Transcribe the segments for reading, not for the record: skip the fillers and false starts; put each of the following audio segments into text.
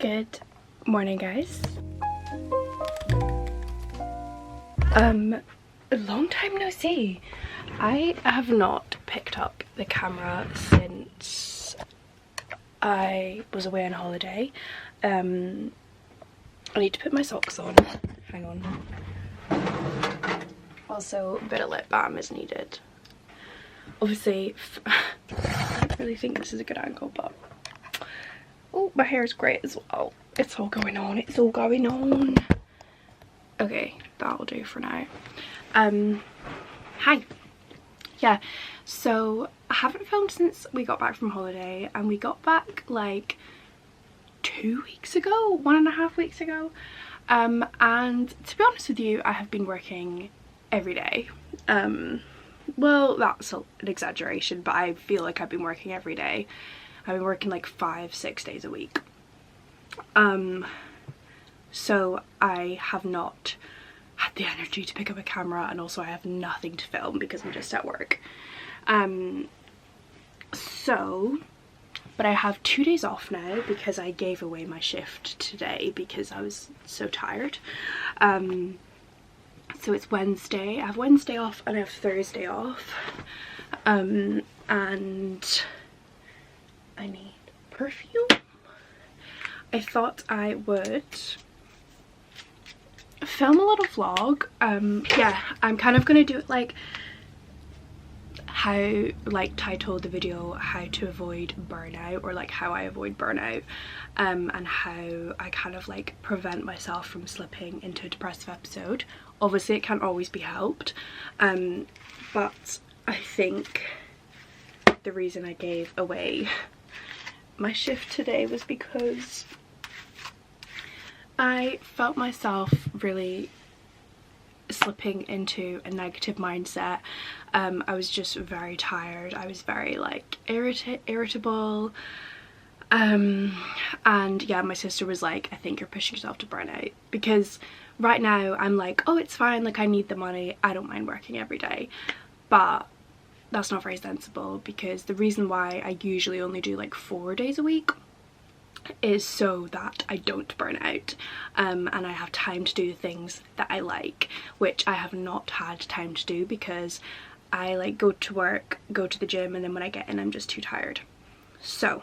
Good morning, guys. A long time no see. I have not picked up the camera since I was away on holiday. I need to put my socks on. Hang on. Also, a bit of lip balm is needed. Obviously, I don't really think this is a good angle, but oh, my hair is great as well. It's all going on. It's all going on. Okay, that'll do for now. Hi. Yeah, so I haven't filmed since we got back from holiday, and we got back like 2 weeks ago, 1.5 weeks ago. And to be honest with you, I have been working every day. Well, that's an exaggeration, but I feel like I've been working every day. I've been working like 5-6 days a week. So I have not had the energy to pick up a camera, and also I have nothing to film because I'm just at work. But I have 2 days off now because I gave away my shift today because I was so tired. So it's Wednesday. I have Wednesday off and I have Thursday off. And I need perfume. I thought I would film a little vlog. Yeah, I'm kind of gonna do it like how, like, titled the video how to avoid burnout, or like how I avoid burnout, and how I kind of like prevent myself from slipping into a depressive episode. Obviously it can't always be helped, but I think the reason I gave away my shift today was because I felt myself really slipping into a negative mindset. I was just very tired. I was very like irritable, and yeah, my sister was like, I think you're pushing yourself to burnout, because right now I'm like, oh, it's fine, like I need the money, I don't mind working every day. But that's not very sensible, because the reason why I usually only do like 4 days a week is so that I don't burn out, and I have time to do the things that I like, which I have not had time to do because I like go to work, go to the gym, and then when I get in I'm just too tired. So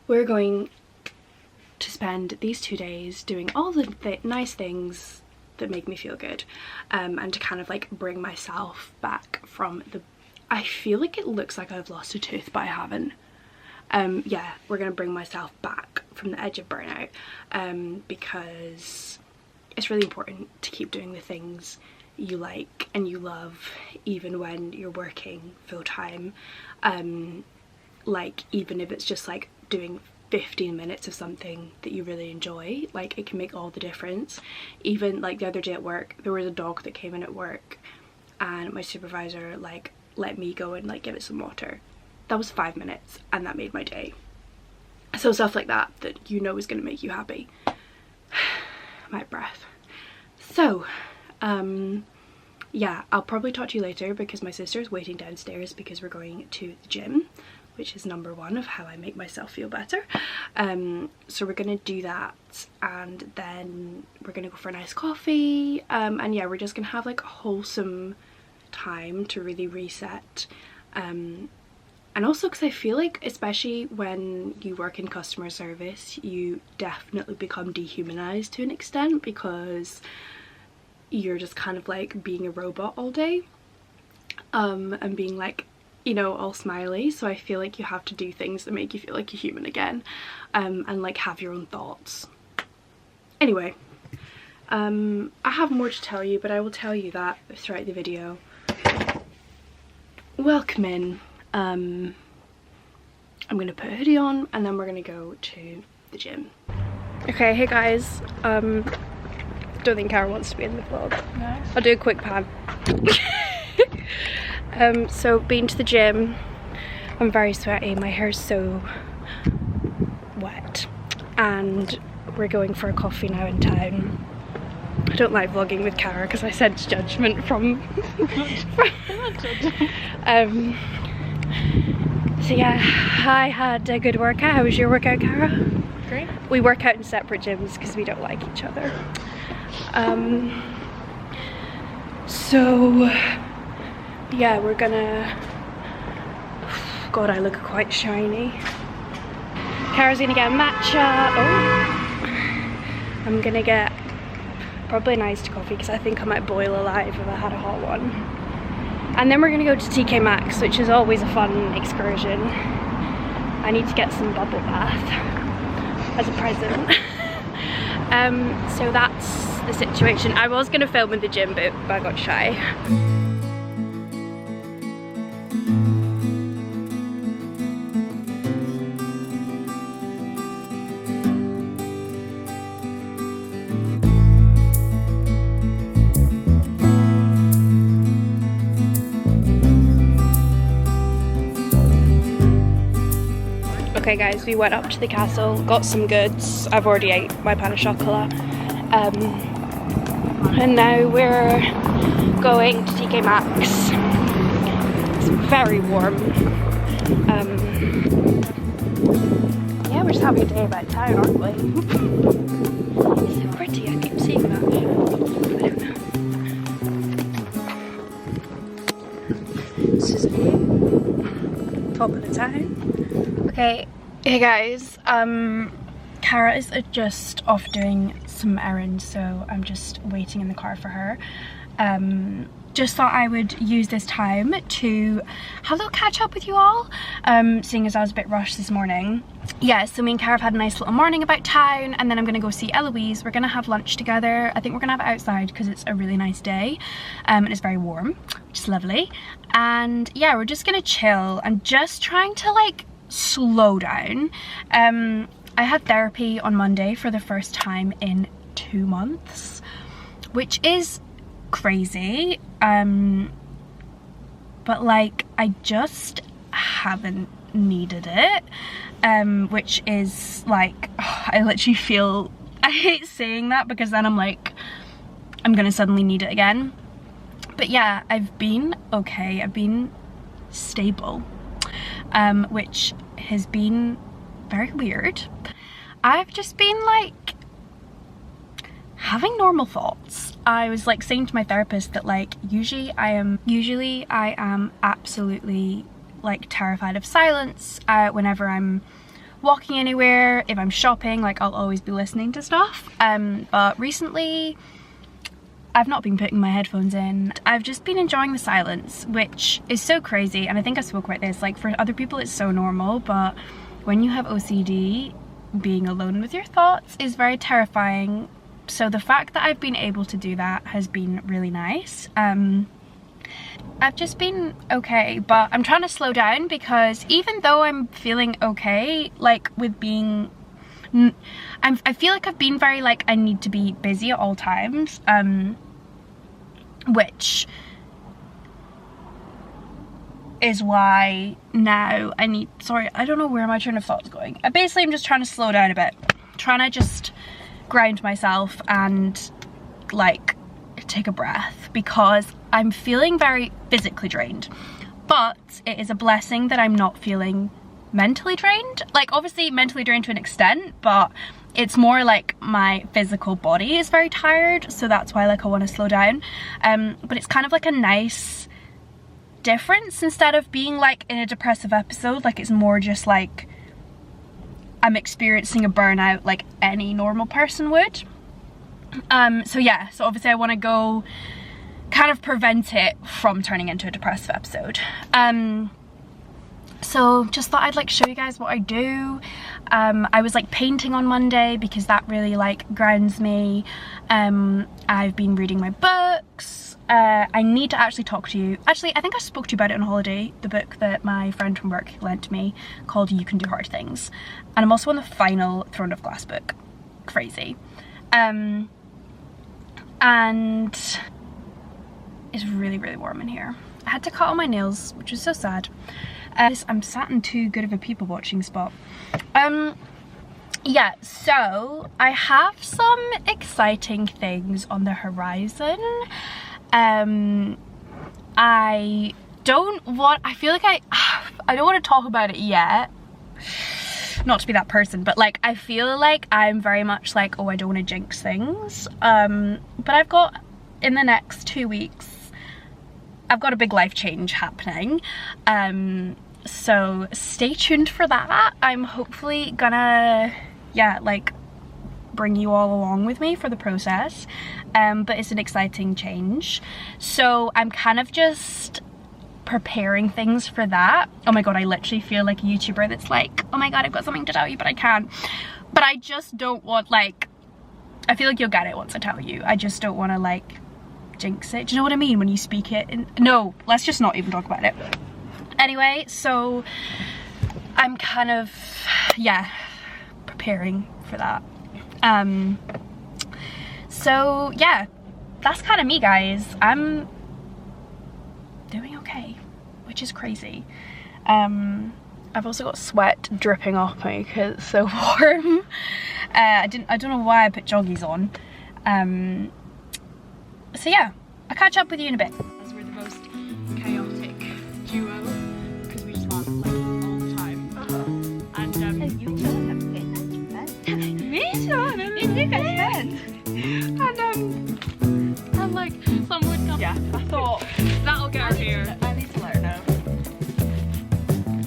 we're going to spend these 2 days doing all the nice things that make me feel good, and to kind of like bring myself back from the, I feel like it looks like I've lost a tooth but I haven't. Yeah, we're gonna bring myself back from the edge of burnout, because it's really important to keep doing the things you like and you love even when you're working full-time. Like, even if it's just like doing 15 minutes of something that you really enjoy, like it can make all the difference. Even like the other day at work, there was a dog that came in at work and my supervisor like let me go and like give it some water. That was 5 minutes and that made my day. So stuff like that you know is going to make you happy. My breath. So yeah, I'll probably talk to you later because my sister's waiting downstairs because we're going to the gym, which is number one of how I make myself feel better. So we're gonna do that, and then we're gonna go for a nice coffee, and yeah, we're just gonna have like a wholesome time to really reset. And also because I feel like, especially when you work in customer service, you definitely become dehumanized to an extent, because you're just kind of like being a robot all day, and being like, you know, all smiley. So I feel like you have to do things that make you feel like a human again, and like have your own thoughts. Anyway, I have more to tell you, but I will tell you that throughout the video. Welcome in. I'm gonna put a hoodie on and then we're gonna go to the gym. Okay, hey guys, don't think Kara wants to be in the vlog. No. I'll do a quick pan. So been to the gym. I'm very sweaty, my hair's so wet, and we're going for a coffee now in town. I don't like vlogging with Kara because I sense judgment from So yeah, I had a good workout. How was your workout, Cara? Great. We work out in separate gyms because we don't like each other. So yeah, we're gonna, God, I look quite shiny. Cara's gonna get a matcha. Oh, I'm gonna get probably an iced coffee because I think I might boil alive if I had a hot one. And then we're gonna go to TK Maxx, which is always a fun excursion. I need to get some bubble bath as a present. So that's the situation. I was gonna film in the gym, but I got shy. Okay guys, we went up to the castle, got some goods. I've already ate my pan au chocolat. And now we're going to TK Maxx. It's very warm. Yeah, we're just having a day about town, aren't we? It's so pretty, I keep seeing that. I don't know. This is it. Top of the town. Okay, hey guys, Cara is just off doing some errands, so I'm just waiting in the car for her. Just thought I would use this time to have a little catch up with you all, seeing as I was a bit rushed this morning. Yeah, so me and Cara have had a nice little morning about town, and then I'm gonna go see Eloise. We're gonna have lunch together. I think we're gonna have it outside because it's a really nice day, and it's very warm, which is lovely. And yeah, we're just gonna chill and just trying to like slow down. I had therapy on Monday for the first time in 2 months, which is crazy, but like I just haven't needed it, which is like, I literally feel, I hate saying that because then I'm like, I'm gonna suddenly need it again. But yeah, I've been okay, I've been stable, which has been very weird. I've just been like having normal thoughts. I was like saying to my therapist that like usually I am absolutely like terrified of silence. Whenever I'm walking anywhere, if I'm shopping, like I'll always be listening to stuff. But recently I've not been putting my headphones in. I've just been enjoying the silence, which is so crazy. And I think I spoke about this, like for other people it's so normal, but when you have OCD, being alone with your thoughts is very terrifying. So the fact that I've been able to do that has been really nice. I've just been okay, but I'm trying to slow down because even though I'm feeling okay, like with being, I feel like I've been very like, I need to be busy at all times, which is why now I need, sorry, I don't know where my train of thought's going. Basically I'm just trying to slow down a bit, trying to just ground myself and like take a breath because I'm feeling very physically drained. But it is a blessing that I'm not feeling mentally drained. Like obviously mentally drained to an extent, but it's more like my physical body is very tired, so that's why like I want to slow down. But it's kind of like a nice difference. Instead of being like in a depressive episode, like it's more just like I'm experiencing a burnout like any normal person would. So yeah, so obviously I want to go kind of prevent it from turning into a depressive episode. So just thought I'd like show you guys what I do. I was like painting on Monday because that really like grounds me. I've been reading my books. I need to actually talk to you. Actually, I think I spoke to you about it on holiday, the book that my friend from work lent me called You Can Do Hard Things. And I'm also on the final Throne of Glass book. Crazy. And it's really, really warm in here. I had to cut all my nails, which was so sad. I'm sat in too good of a people watching spot. Yeah, so I have some exciting things on the horizon. I I feel like I don't want to talk about it yet. Not to be that person, but like I feel like I'm very much like, oh, I don't want to jinx things. But I've got, in the next 2 weeks, I've got a big life change happening. So stay tuned for that. I'm hopefully gonna, yeah, like bring you all along with me for the process. But it's an exciting change. So I'm kind of just preparing things for that. Oh my god, I literally feel like a YouTuber that's like, oh my god, I've got something to tell you but I can't. But I just don't want, like, I feel like you'll get it once I tell you. I just don't want to like jinx it. Do you know what I mean when you speak it? No, let's just not even talk about it. Anyway, so I'm kind of, yeah, preparing for that. So yeah, that's kind of me, guys. I'm doing okay, which is crazy. I've also got sweat dripping off me because it's so warm. I don't know why I put joggies on. So yeah, I'll catch up with you in a bit. We're the most chaotic duo because we just laugh like all the time. And you don't have friends. Me too. You guys friends. And like someone would come. Yeah, I thought that'll get her here. I need to let her know.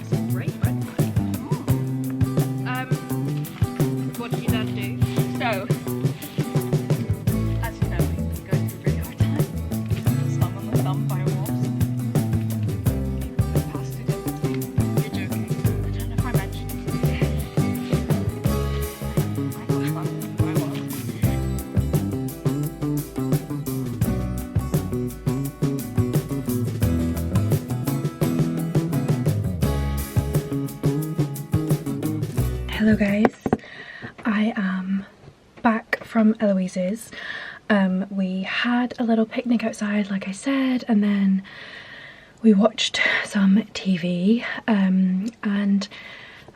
It's a great red flag. What did you then do? So, as you know, we go through a really hard time. Stung on the thumb by a wasp. Passed it over. You're joking. I don't know if I mentioned it. I got stung by a wasp. Hello guys, I am back from Eloise's. We had a little picnic outside like I said, and then we watched some TV, and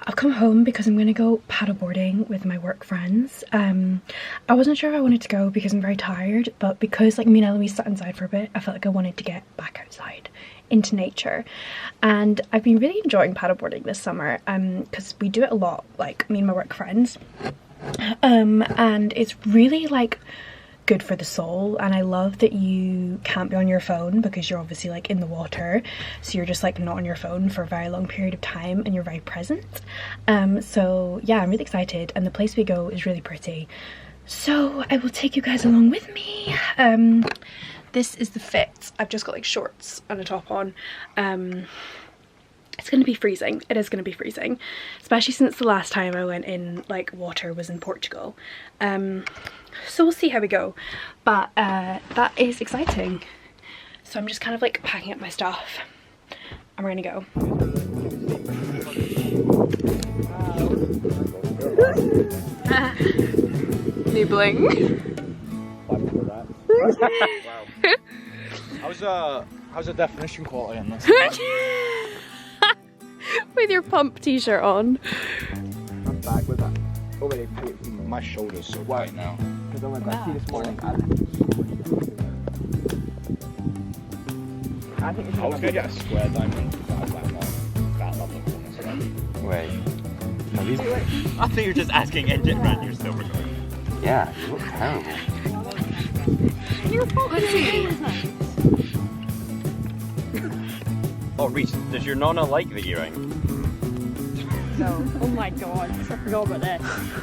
I've come home because I'm gonna go paddleboarding with my work friends. I wasn't sure if I wanted to go because I'm very tired, but because like me and Eloise sat inside for a bit, I felt like I wanted to get back outside into nature. And I've been really enjoying paddleboarding this summer because we do it a lot, like me and my work friends, and it's really like good for the soul. And I love that you can't be on your phone because you're obviously like in the water, so you're just like not on your phone for a very long period of time and you're very present. So yeah, I'm really excited, and the place we go is really pretty, so I will take you guys along with me. This is the fit. I've just got like shorts and a top on. It's gonna be freezing. It is gonna be freezing, especially since the last time I went in like water was in Portugal. So we'll see how we go, but that is exciting. So I'm just kind of like packing up my stuff and we're gonna go. New bling. Wow. How's the definition quality on this? With your pump t-shirt on. I'm back with that. Oh wait, my shoulder's so white now. Because I went back to this morning. I was gonna get a square diamond, but I was like, no, that lovely one. Wait. No, these. I think you're just asking engine run. You're still recording. Yeah, you look terrible. Your phone. Oh, Reese, does your nonna like the earring? No. Oh my god, I forgot about that.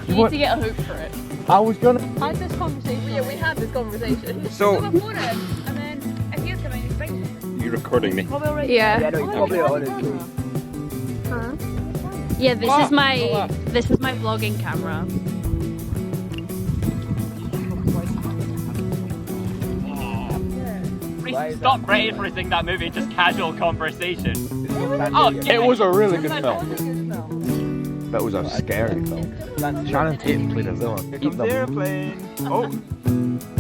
You need to get a hook for it. I was gonna. Had this conversation. Yeah, we had this conversation. So. And then if you're coming, expect it. You're recording me? Yeah. Yeah, no, you probably are. Huh? Yeah, this is my vlogging camera. Stop rating for seeing that movie, just casual conversation. It was a really good film. That was a scary film. Shannon Tatum played a villain. Here comes the airplane. Oh,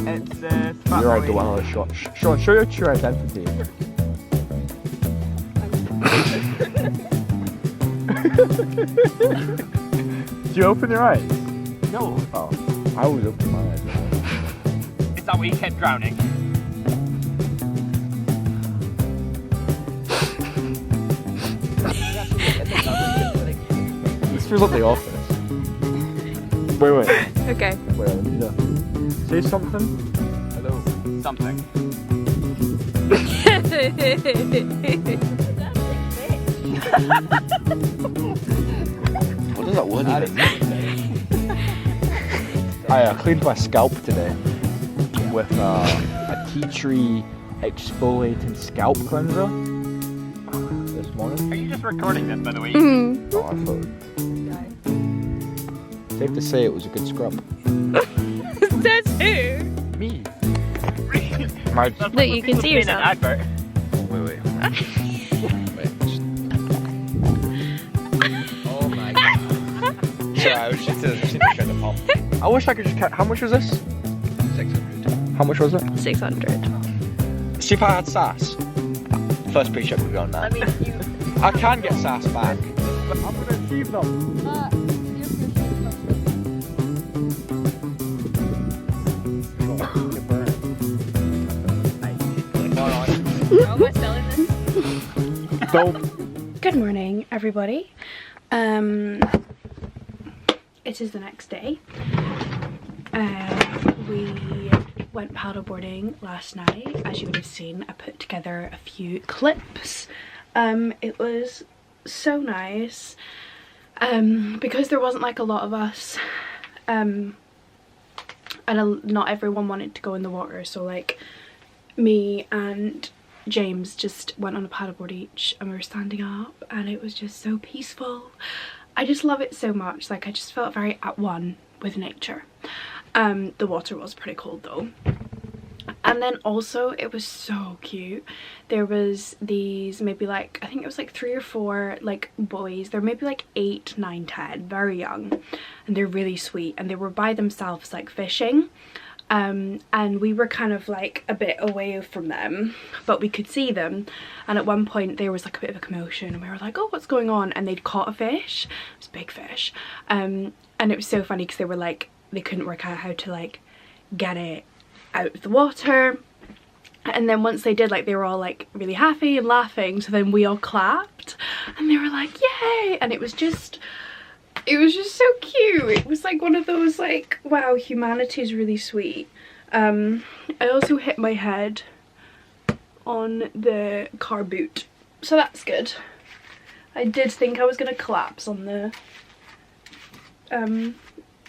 it's You're out the one of the shots. Sean, show your true identity. Do you open your eyes? No. Oh, I always open my eyes. Is that why you kept drowning? Let's fill up the office. Wait. Okay. Wait, I need to say something. Hello. Something. What does that word even mean? I cleaned my scalp today with a tea tree exfoliating scalp cleanser this morning. Are you just recording this, by the way? Oh, I thought. Safe to say it was a good scrub. That's who? Me. Look, you can see yourself. An advert. Wait. Oh my god. Sorry, I was just trying to pump. I wish I could just how much was this? 600. How much was it? 600. See if I had sass. First paycheck would be on that. I can get sass back. I'm gonna achieve them. How am I selling this? Dope. Good morning, everybody. It is the next day. We went paddleboarding last night. As you would have seen, I put together a few clips. It was so nice because there wasn't like a lot of us, and not everyone wanted to go in the water, so like me and James just went on a paddleboard each and we were standing up and it was just so peaceful. I just love it so much. Like I just felt very at one with nature. The water was pretty cold though. And then also it was so cute. There was these maybe like, I think it was like 3 or 4 like boys. They're maybe like 8, 9, 10, very young. And they're really sweet and they were by themselves like fishing. And we were kind of like a bit away from them, but we could see them, and at one point there was like a bit of a commotion and we were like, oh, what's going on? And they'd caught a fish. It was a big fish, and it was so funny because they were like, they couldn't work out how to like get it out of the water, and then once they did, like they were all like really happy and laughing, so then we all clapped and they were like, yay. And it was just so cute. It was like one of those like, wow, humanity is really sweet. I also hit my head on the car boot, so that's good. I did think I was gonna collapse on the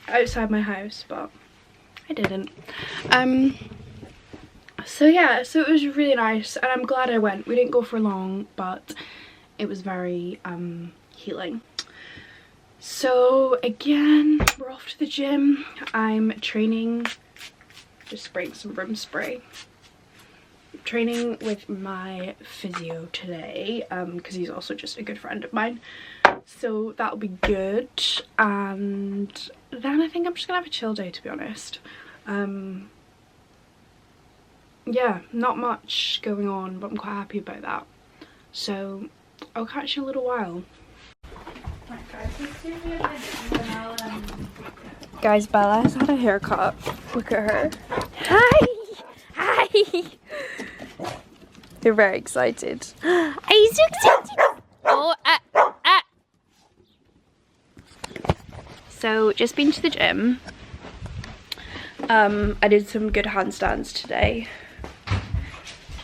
outside my house, but I didn't. So yeah, so it was really nice and I'm glad I went. We didn't go for long, but it was very healing. So again, we're off to the gym. I'm training, just spraying some room spray. I'm training with my physio today because he's also just a good friend of mine. So that'll be good. And then I think I'm just gonna have a chill day, to be honest. Yeah, not much going on, but I'm quite happy about that. So I'll catch you in a little while. Guys, Bella's had a haircut. Look at her. Hi! Hi! They're very excited. Are you so excited? Oh, So, just been to the gym. I did some good handstands today.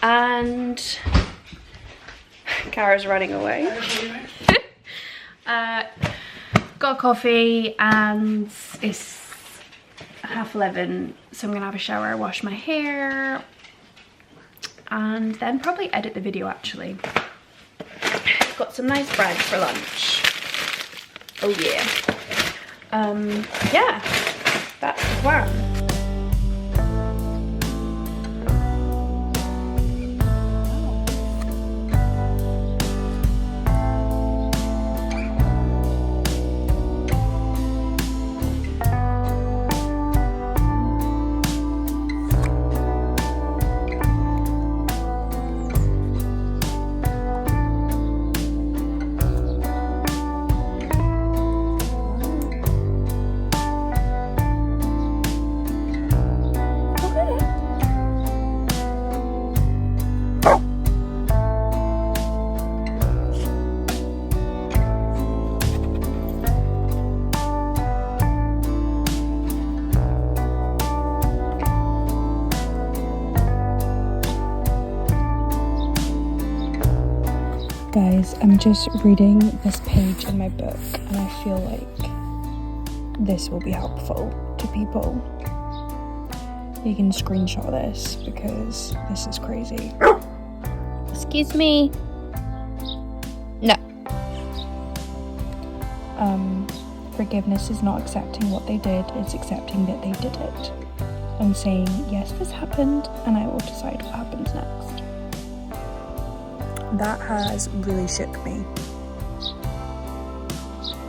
And Kara's running away. Got a coffee and it's 11:30, so I'm gonna have a shower, wash my hair, and then probably edit the video actually. Got some nice bread for lunch. Oh yeah. Yeah, that's the plan. guys, I'm just reading this page in my book and I feel like this will be helpful to people. You can screenshot this because this is crazy. Excuse me. No. Forgiveness is not accepting what they did, it's accepting that they did it. And saying, yes, this happened, and I will decide what happens next. That has really shook me.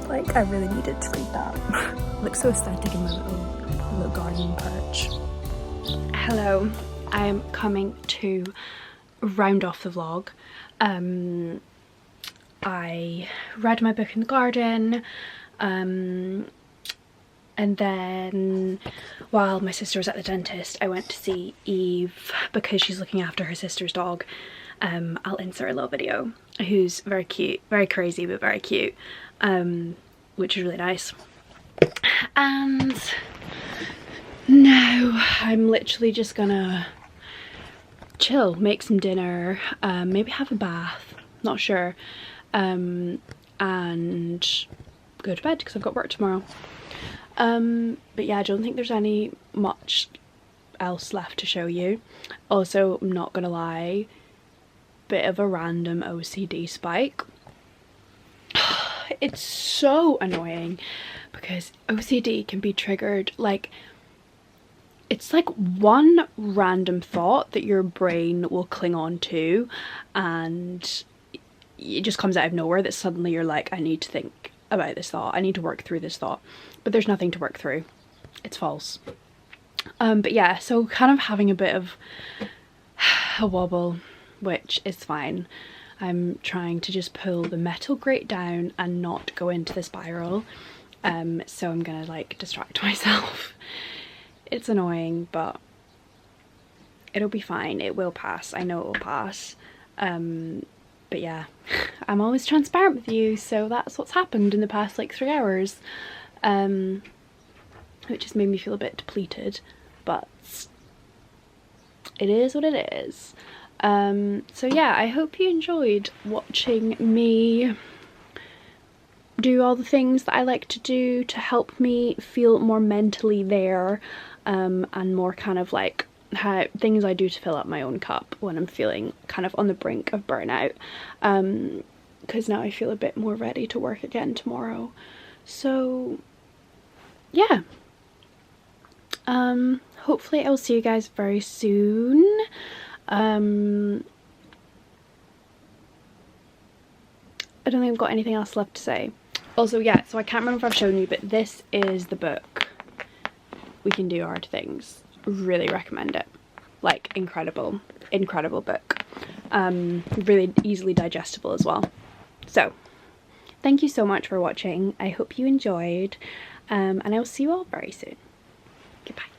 Like, I really needed to read that. Looks so aesthetic in my little garden perch. Hello, I am coming to round off the vlog. I read my book in the garden, and then while my sister was at the dentist, I went to see Eve because she's looking after her sister's dog. I'll insert a little video, who's very cute, very crazy but very cute, which is really nice. And now I'm literally just gonna chill, make some dinner, maybe have a bath, not sure, and go to bed because I've got work tomorrow. But yeah, I don't think there's much else left to show you. Also, I'm not gonna lie, bit of a random OCD spike. It's so annoying because OCD can be triggered, like, it's like one random thought that your brain will cling on to and it just comes out of nowhere that suddenly you're like, I need to think about this thought, I need to work through this thought, but there's nothing to work through, it's false. But yeah, so kind of having a bit of a wobble, which is fine. I'm trying to just pull the metal grate down and not go into the spiral, so I'm gonna like distract myself. It's annoying, but it'll be fine, it will pass, I know it will pass. But yeah, I'm always transparent with you, so that's what's happened in the past like 3 hours, which just made me feel a bit depleted, but it is what it is. So yeah, I hope you enjoyed watching me do all the things that I like to do to help me feel more mentally there, and more kind of like things I do to fill up my own cup when I'm feeling kind of on the brink of burnout, because now I feel a bit more ready to work again tomorrow. So yeah, hopefully I'll see you guys very soon. I don't think I've got anything else left to say. Also, yeah, so I can't remember if I've shown you, but this is the book, We Can Do Hard Things. Really recommend it. Like, incredible book. Really easily digestible as well. So thank you so much for watching. I hope you enjoyed, and I will see you all very soon. Goodbye.